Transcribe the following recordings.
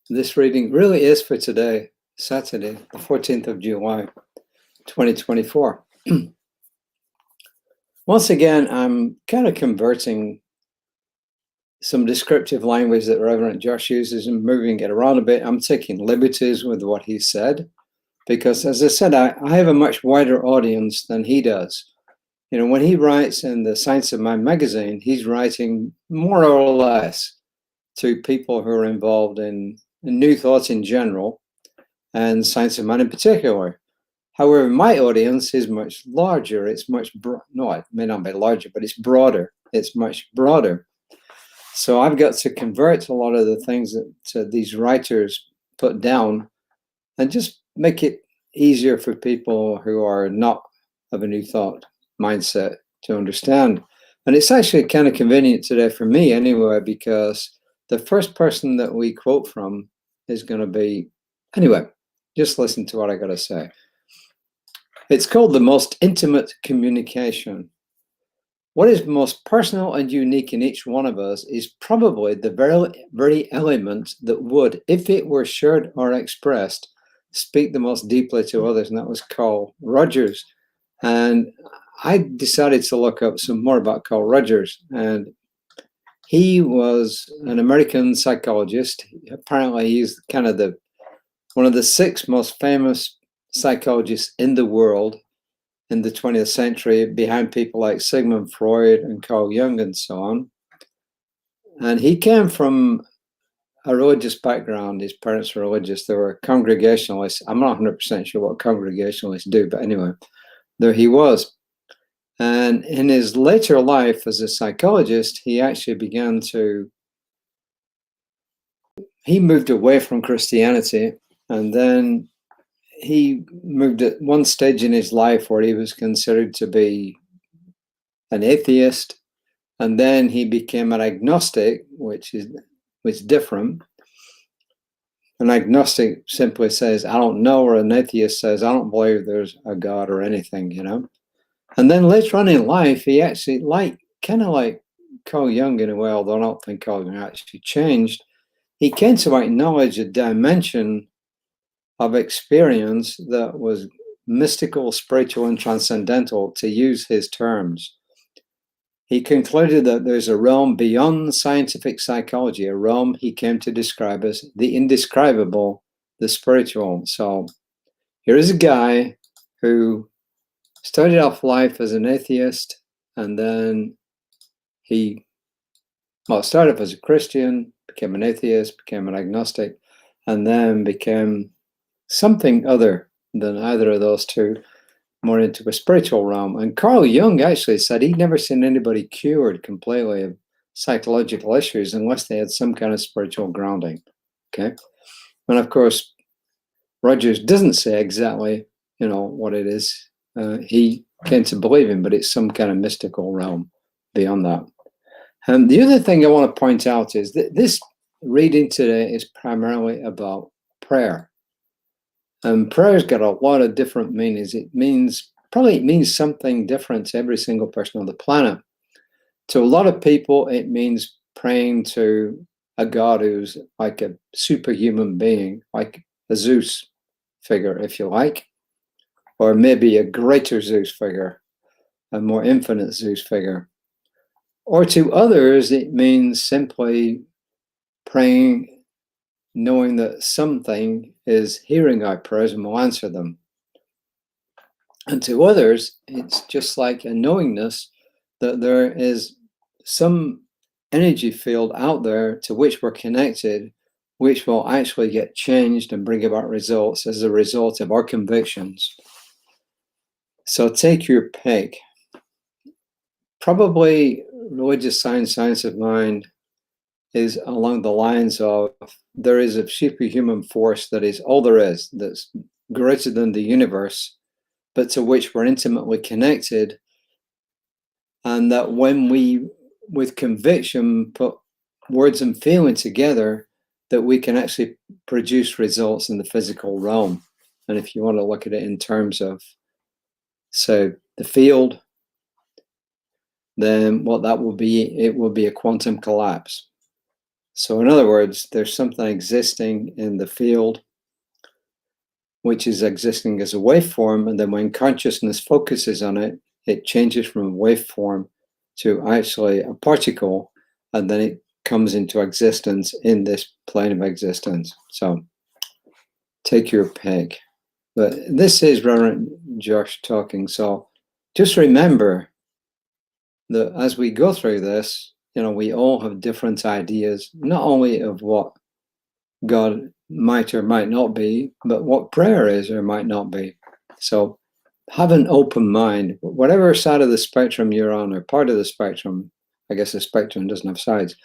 This reading really is for today, Saturday, the 14th of July, 2024. Once again, I'm kind of converting some descriptive language that Reverend Josh uses and moving it around a bit. I'm taking liberties with what he said because, as I said, I have a much wider audience than he does. You know, when he writes in the Science of Mind magazine, he's writing more or less to people who are involved in New Thought in general and Science of Mind in particular. However, my audience is much larger. It's much no, it may not be larger, but it's broader. It's much broader. So I've got to convert a lot of the things that these writers put down and just make it easier for people who are not of a New Thought mindset to understand. And it's actually kind of convenient today for me anyway, because the first person that we quote from is going to be, anyway, just listen to what I got to say. It's called the most intimate communication. What is most personal and unique in each one of us is probably the very element that would, if it were shared or expressed, speak the most deeply to others, and that was Carl Rogers. And I decided to look up some more about Carl Rogers, and he was an American psychologist. Apparently, he's kind of one of the 6 most famous psychologists in the world in the 20th century, behind people like Sigmund Freud and Carl Jung and so on. And he came from a religious background. His parents were religious. They were Congregationalists. I'm not 100% sure what Congregationalists do, but anyway, there he was. And in his later life as a psychologist, he actually he moved away from Christianity, and then he moved at one stage in his life where he was considered to be an atheist, and then he became an agnostic, which is different. An agnostic simply says, I don't know, or an atheist says, I don't believe there's a God or anything, you know. And then later on in life, he actually, kind of like Carl Jung in a way, although I don't think Carl Jung actually changed, he came to acknowledge a dimension of experience that was mystical, spiritual, and transcendental, to use his terms. He concluded that there's a realm beyond scientific psychology, a realm he came to describe as the indescribable, the spiritual. So here is a guy who started off life as an atheist, and then he started off as a Christian, became an atheist, became an agnostic, and then became something other than either of those two, more into a spiritual realm. And Carl Jung actually said he'd never seen anybody cured completely of psychological issues unless they had some kind of spiritual grounding. Okay. And of course, Rogers doesn't say exactly, what it is. He came to believe in, but it's some kind of mystical realm beyond that. And the other thing I want to point out is that this reading today is primarily about prayer. And prayer's got a lot of different meanings. It means something different to every single person on the planet. To a lot of people, it means praying to a God who's like a superhuman being, like a Zeus figure, if you like, or maybe a greater Zeus figure, a more infinite Zeus figure. Or to others, it means simply praying, knowing that something is hearing our prayers and will answer them. And to others, it's just like a knowingness that there is some energy field out there to which we're connected, which will actually get changed and bring about results as a result of our convictions. So take your pick. Probably religious science of mind is along the lines of there is a superhuman force that is all there is, that's greater than the universe, but to which we're intimately connected, and that when we, with conviction, put words and feeling together, that we can actually produce results in the physical realm. And if you want to look at it in terms of, so the field, then what that will be, it will be a quantum collapse. So in other words, there's something existing in the field, which is existing as a waveform, and then when consciousness focuses on it, it changes from a waveform to actually a particle, and then it comes into existence in this plane of existence. So take your pick. But this is Reverend Josh talking. So just remember that as we go through this, we all have different ideas, not only of what God might or might not be, but what prayer is or might not be. So have an open mind, whatever side of the spectrum you're on, or part of the spectrum. I guess the spectrum doesn't have sides.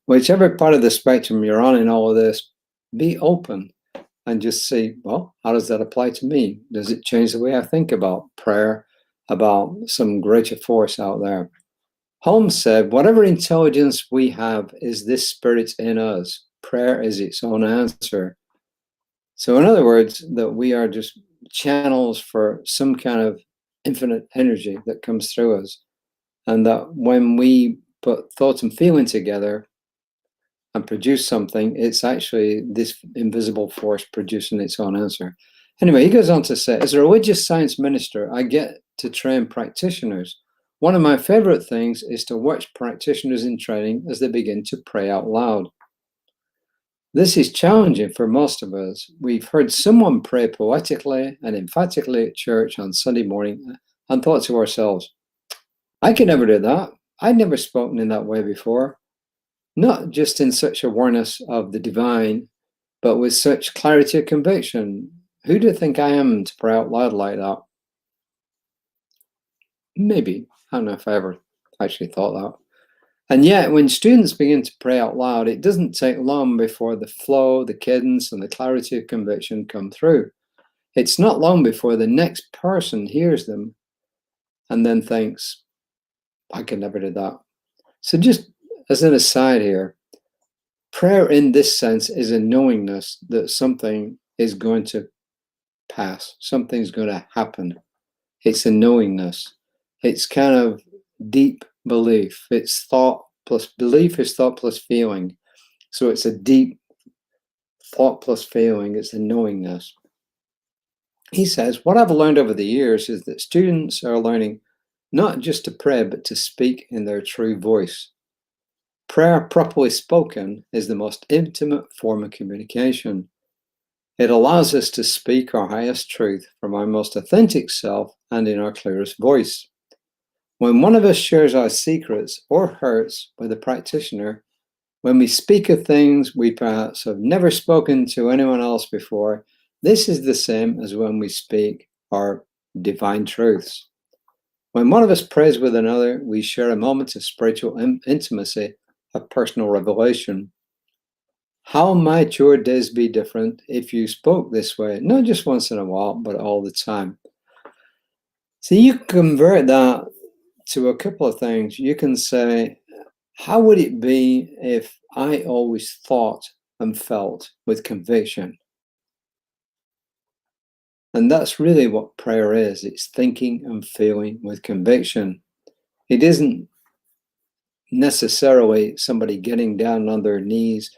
Whichever part of the spectrum you're on in all of this, be open and just see, well, how does that apply to me? Does it change the way I think about prayer, about some greater force out there? Holmes said, whatever intelligence we have is this spirit in us. Prayer is its own answer. So in other words, that we are just channels for some kind of infinite energy that comes through us. And that when we put thought and feeling together and produce something, it's actually this invisible force producing its own answer. Anyway, he goes on to say, as a religious science minister, I get to train practitioners. One of my favorite things is to watch practitioners in training as they begin to pray out loud. This is challenging for most of us. We've heard someone pray poetically and emphatically at church on Sunday morning and thought to ourselves, I could never do that. I'd never spoken in that way before. Not just in such awareness of the divine, but with such clarity of conviction. Who do you think I am to pray out loud like that? Maybe. I don't know if I ever actually thought that. And yet, when students begin to pray out loud, it doesn't take long before the flow, the cadence, and the clarity of conviction come through. It's not long before the next person hears them and then thinks, I can never do that. So just as an aside here, prayer in this sense is a knowingness that something is going to pass, something's going to happen. It's a knowingness. It's kind of deep belief. It's thought plus belief is thought plus feeling. So it's a deep thought plus feeling. It's a knowingness. He says, what I've learned over the years is that students are learning not just to pray, but to speak in their true voice. Prayer properly spoken is the most intimate form of communication. It allows us to speak our highest truth from our most authentic self and in our clearest voice. When one of us shares our secrets or hurts with a practitioner, when we speak of things we perhaps have never spoken to anyone else before, this is the same as when we speak our divine truths. When one of us prays with another, we share a moment of spiritual intimacy, a personal revelation. How might your days be different if you spoke this way, not just once in a while, but all the time? So you convert that to a couple of things. You can say, how would it be if I always thought and felt with conviction? And that's really what prayer is. It's thinking and feeling with conviction. It isn't necessarily somebody getting down on their knees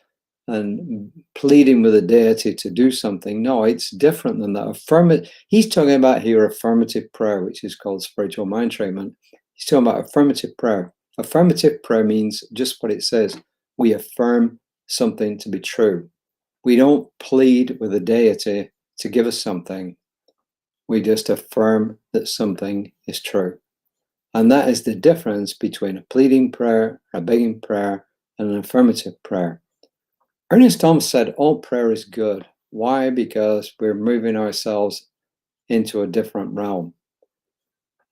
and pleading with a deity to do something. No, it's different than that. He's talking about here affirmative prayer, which is called spiritual mind treatment. He's talking about affirmative prayer. Affirmative prayer means just what it says. We affirm something to be true. We don't plead with a deity to give us something. We just affirm that something is true. And that is the difference between a pleading prayer, a begging prayer, and an affirmative prayer. Ernest Holmes said all prayer is good. Why? Because we're moving ourselves into a different realm.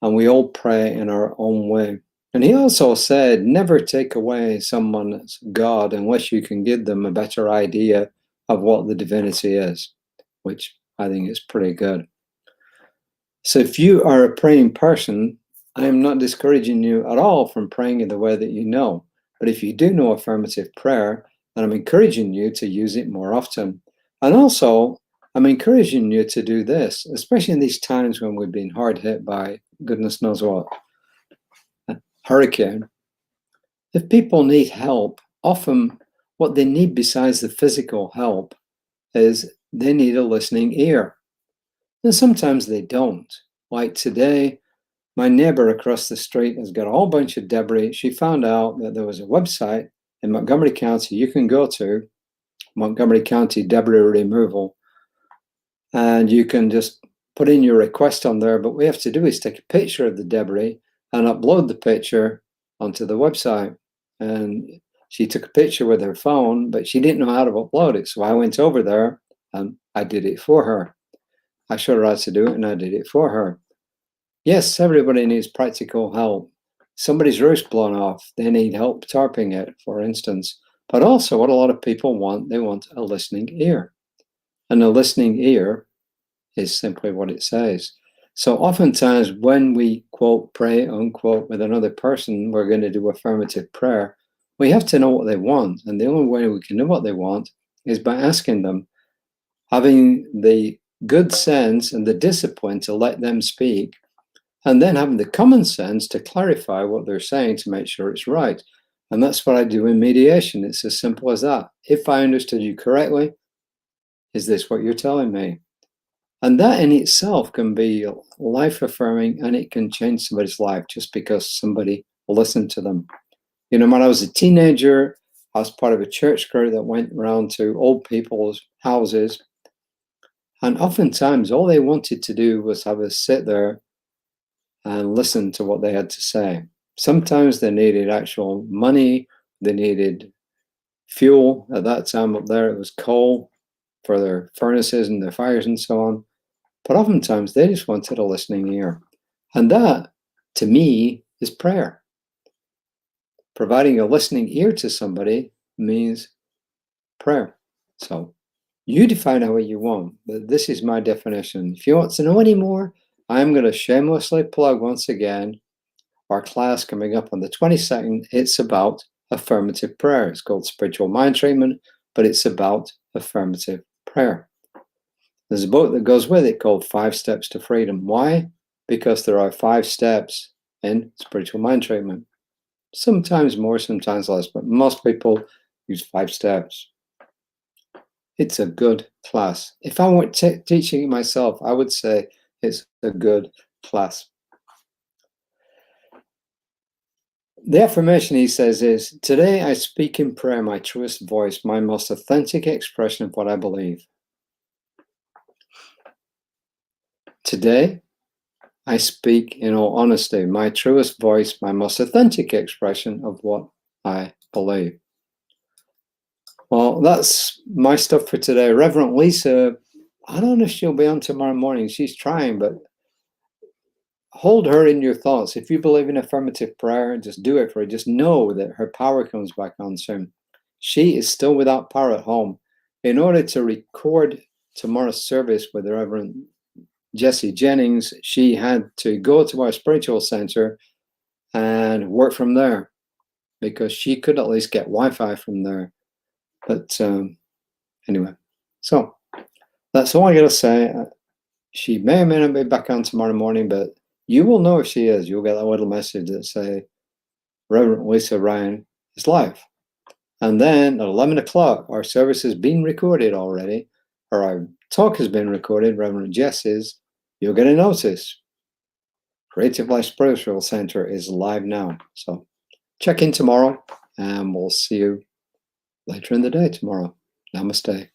And we all pray in our own way. And he also said, never take away someone's God unless you can give them a better idea of what the divinity is, which I think is pretty good. So if you are a praying person, I am not discouraging you at all from praying in the way that you know. But if you do know affirmative prayer, then I'm encouraging you to use it more often. And also, I'm encouraging you to do this, especially in these times when we've been hard hit by goodness knows what, a hurricane. If people need help, often what they need besides the physical help is they need a listening ear. And sometimes they don't. Like today, my neighbor across the street has got a whole bunch of debris. She found out that there was a website in Montgomery County you can go to, Montgomery County Debris Removal, and you can just put in your request on there. But what we have to do is take a picture of the debris and upload the picture onto the website. And she took a picture with her phone, but she didn't know how to upload it. So I went over there and I did it for her. I showed her how to do it and I did it for her. Yes, everybody needs practical help. Somebody's roof's blown off. They need help tarping it, for instance. But also what a lot of people want, they want a listening ear. And a listening ear is simply what it says. So oftentimes when we, quote, pray, unquote, with another person, we're going to do affirmative prayer, we have to know what they want. And the only way we can know what they want is by asking them, having the good sense and the discipline to let them speak, and then having the common sense to clarify what they're saying to make sure it's right. And that's what I do in mediation. It's as simple as that. If I understood you correctly, is this what you're telling me? And that in itself can be life affirming, and it can change somebody's life just because somebody listened to them. You know, when I was a teenager, I was part of a church crew that went around to old people's houses. And oftentimes all they wanted to do was have us sit there and listen to what they had to say. Sometimes they needed actual money, they needed fuel. At that time up there, it was coal for their furnaces and their fires and so on. But oftentimes they just wanted a listening ear. And that, to me, is prayer. Providing a listening ear to somebody means prayer. So you define out what you want, but this is my definition. If you want to know any more, I'm going to shamelessly plug once again our class coming up on the 22nd. It's about affirmative prayer. It's called Spiritual Mind Treatment, but it's about affirmative prayer. There's a book that goes with it called 5 Steps to Freedom. Why? Because there are 5 steps in spiritual mind treatment. Sometimes more, sometimes less, but most people use 5 steps. It's a good class. If I weren't teaching it myself, I would say it's a good class. The affirmation, he says, is, today I speak in prayer my truest voice, my most authentic expression of what I believe. Today I speak in all honesty, my truest voice, my most authentic expression of what I believe. Well, that's my stuff for today. Reverend Lisa, I don't know if she'll be on tomorrow morning. She's trying, but hold her in your thoughts. If you believe in affirmative prayer, just do it for her. Just know that her power comes back on soon. She is still without power at home. In order to record tomorrow's service with the Reverend Jesse Jennings, she had to go to our spiritual center and work from there because she could at least get Wi-Fi from there. But anyway, so that's all I got to say. She may or may not be back on tomorrow morning, but you will know if she is. You'll get that little message that say, Reverend Lisa Ryan is live. And then at 11 o'clock, our service has been recorded already, or our talk has been recorded, Reverend Jess's. You'll get a notice. Creative Life Spiritual Center is live now. So check in tomorrow, and we'll see you later in the day tomorrow. Namaste.